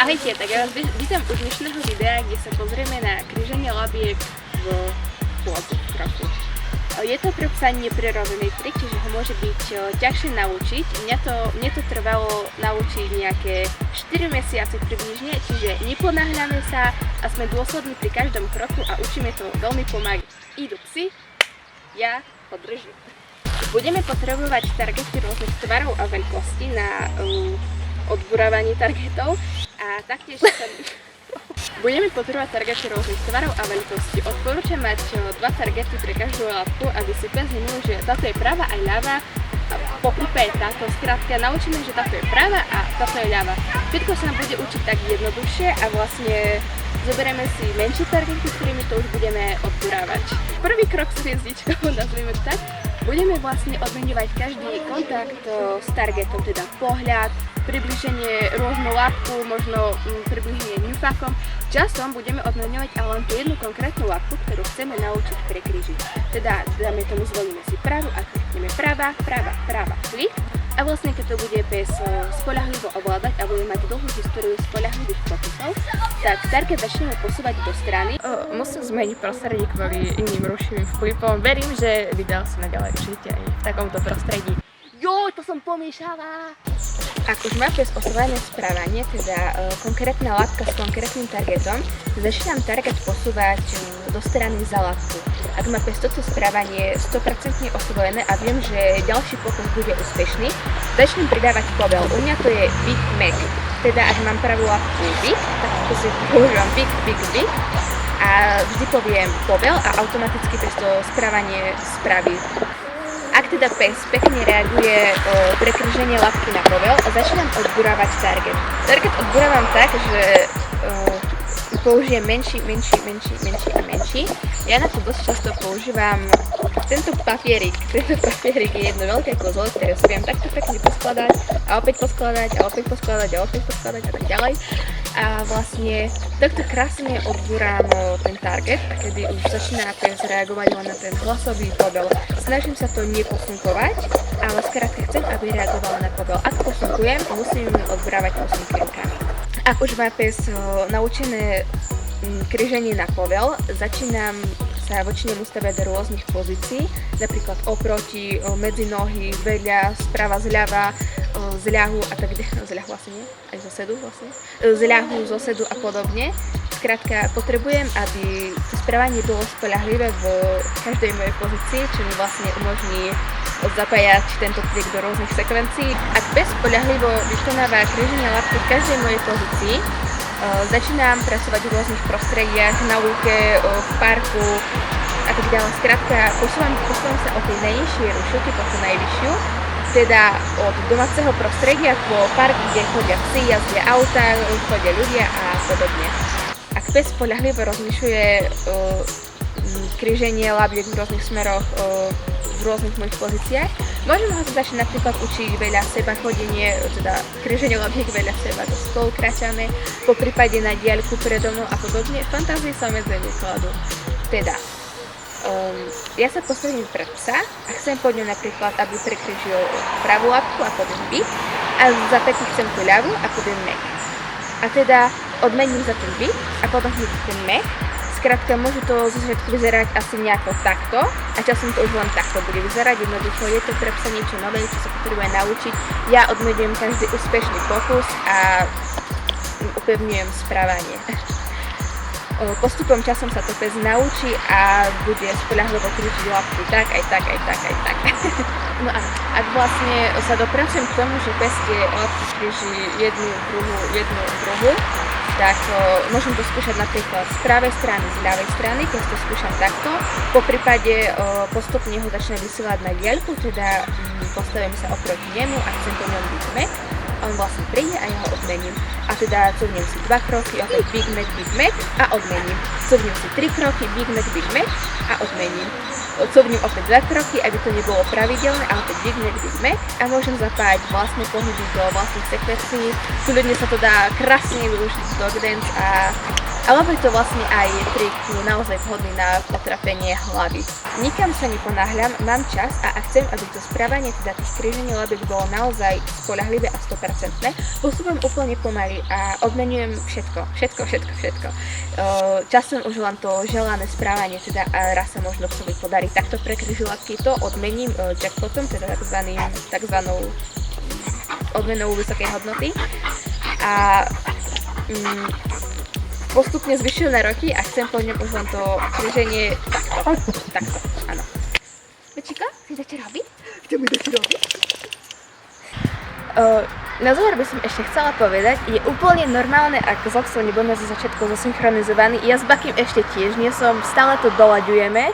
Ahojte, tak ja vás vítam u dnešného videa, kde sa pozrieme na križanie labiek v pôde trochu. Je to pre psa neprirodzený trik, čiže ho môže byť ťažšie naučiť. Mne to trvalo naučiť nejaké 4 mesiace približne, čiže neponáhľame sa a sme dôslední pri každom kroku a učíme to veľmi pomaly. Idú psi, ja ho držím. Budeme potrebovať targety rôznych tvarov a veľkostí na odburávanie targetov a taktiež budeme potrebovať targety rôznych tvarov a veľkostí. Odporúčam mať 2 targety pre každú látku, aby si pes vynul, že táto je práva aj ľava, poprípade táto. Skrátka naučíme, že táto je práva a táto je ľava. Všetko sa nám bude učiť tak jednoduchšie a vlastne zoberieme si menšie targety, s ktorými to už budeme odburávať. Prvý krok s hviezdičkou, nazvime to tak, budeme vlastne odmeňovať každý kontakt s targetom, teda pohľad, približenie rôznu látku, možno približenie ňufakom. Časom budeme odmeňovať ale len tú jednu konkrétnu látku, ktorú chceme naučiť prekrížiť. Teda dáme tomu, zvolíme si pravú a klikneme práva, práva, práva, klik. A vlastne keď to bude pes spoľahlivo ovládať a bude mať dlhú históriu spoľahlivých pokusov, tak target začneme posúvať do strany. Musím zmeniť prostredie kvôli iným rušivým vplyvom. Verím, že video sa naďalej užijete aj v takomto prostredí. Joj, to som pomiešala! Ak už má pes osvojené správanie, teda konkrétna látka s konkrétnym targetom, začínam target posúvať do strany za látku. Ak má pes toto správanie 100% osvojené a viem, že ďalší pokus bude úspešný, začnem pridávať pobel. U mňa to je big mac. Teda ak mám pravú látku big, tak si používam big, big, big a vždy poviem pobel a automaticky pes to správanie spraví. Ak teda pes pekne reaguje prekríženie labky na pobel, začínam odburávať target. Target odburávam tak, že použijem menší a menší. Ja na to dosť často používam tento papierik. Tento papierik je jedno veľké kozlo, ktoré si viem takto pekne poskladať a opäť poskladať a opäť poskladať a opäť poskladať a tak ďalej. A vlastne takto krásne odburám ten target, kedy už začína pes reagovať len na ten hlasový pobel. Snažím sa to neposunkovať, ale skrátka chcem, aby reagoval na pobel. Ak posunkujem, musím odburávať rôznymi krinkami. Ak už má pes naučené križenie na pobel, začínam sa voči nemu stavať do rôznych pozícií, napríklad oproti, medzi nohy, vedľa, sprava, zľava, z ľahu a tak ďalej, z ľahu asi nie, aj zo sedu vlastne, z ľahu, zo sedu a podobne. Skrátka, potrebujem, aby to správanie bolo spoľahlivé v každej mojej pozícii, čo mi vlastne umožní zapájať tento trik do rôznych sekvencií. Ak pes spoľahlivo vykonáva križenie labky v každej mojej pozícii, začínam pracovať v rôznych prostrediach, na lúke, v parku a tak ďalej. Skrátka, posúvam sa od tej najnižšej rušilky po tú najvyššiu, teda od domáceho prostredia po park, kde chodia psi, jazdia auta, chodia ľudia a podobne. Ak pes spoľahlivo rozlišuje križenie labiek v rôznych smeroch, v rôznych mojich pozíciách, môžem ho začať napríklad učiť veľa seba chodenie, teda križenie labiek veľa seba do spolu kráčame, po prípade na diaľku predo mnou a podobne. Fantázie sa medzi kladú. Teda, ja sa postavím pred psa a chcem po ňom napríklad, aby prekrížil pravú labku a potom big a za taký chcem tú ľavú a potom mek. A teda odmením za ten big a potom hneď ten mek. Skrátka, môže to zo začiatku vyzerať asi nejako takto a časom to už len takto bude vyzerať. Jednoducho je to pre psa niečo nové, čo sa potrebuje naučiť. Ja odmenujem každý úspešný pokus a upevňujem správanie. Postupom časom sa to pes naučí a bude spoľahlivo križiť labku tak, aj tak, aj tak, aj tak. No a ak vlastne sa dopracujem k tomu, že pes tie labky križí jednu, druhú, tak môžem to skúšať napríklad z pravej strany, z ľavej strany, keď to skúšam takto. Po prípade postupne ho začne vysielať na diaľku, teda postavím sa oproti nemu a chcem po ňom byť mek. On vlastne príde a ja ho odmením. A teda cuvnem si 2 kroky, opäť big mac a odmením. Cuvnem si 3 kroky, big mac a odmením. Cuvnem opäť 2 kroky, aby to nebolo pravidelné, a opäť big mac a môžem zapájať vlastné pohyby do vlastných sekvencií. Kľudne sa to dá krásne využiť dog dance a Alebo je to vlastne aj trik naozaj vhodný na potrafenie hlavy. Nikam sa neponáhľam, mám čas a ak chcem, aby to správanie teda tých krížení labiek bolo naozaj spoľahlivé a 100%, postupujem úplne pomaly a odmenujem všetko. Časom už len to želané správanie, teda raz sa možno psovi podarí takto pre križilatky, to odmením jackpotom, teda takzvanou odmenou vysokej hodnoty. A postupne zvyšujem na roky a chcem po ňom už len to kríženie takto, áno. Večíka, si dáte robiť? Chcem mi dať robiť? Na záver by som ešte chcela povedať, je úplne normálne, ak s Oxou nebudeme zo začiatku zosynchronizovaní. Ja s Bakým ešte tiež nie som, stále to doľaďujeme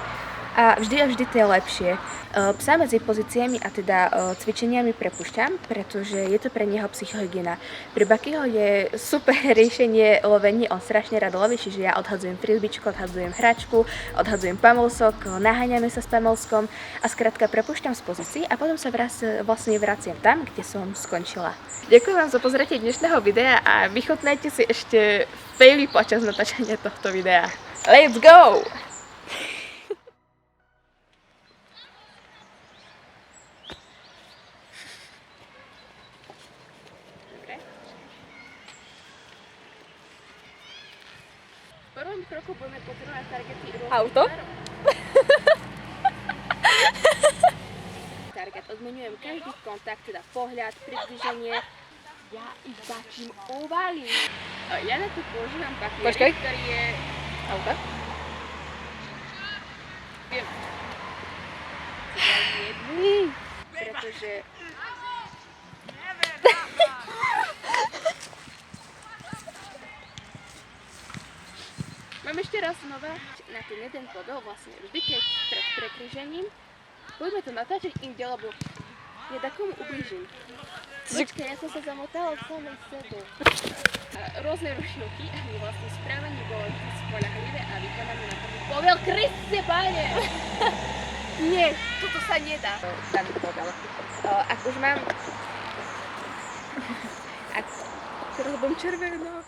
a vždy to je lepšie. Psa medzi pozíciami a teda cvičeniami prepúšťam, pretože je to pre neho psychohygiena. Pre Bakýho je super riešenie lovenie, on strašne rád loví, čiže ja odhadzujem frisbičku, odhadzujem hračku, odhadzujem pamelsok, naháňame sa s pamelskom a skrátka prepúšťam z pozícií a potom sa vlastne vraciam tam, kde som skončila. Ďakujem vám za pozretie dnešného videa a vychutnajte si ešte faily počas natáčania tohto videa. Let's go! V prvom kroku budeme potrebovať targety rôznych Auto? Target. Odmenujem každý kontakt, teda pohľad, približenie. Ja iba čím uvalím. Ja na to používam papier, Počkaj. ktorý je... Auto? Viem. Jedný, pretože... Mám ešte raz znova na ten jeden podol, vlastne vždy keď pred prekrížením. Poďme to natáčať inde, lebo ja takomu ublížim. Počkaj, ja som sa zamotala od samej sebe. Rôzne rušňovky, aby vlastne správanie bolo vždy spoľahlivé a vykonanie na tom povel. Kriste, páne! Nie, toto sa nedá. Daný povel. Ak už mám... Teraz budem červená.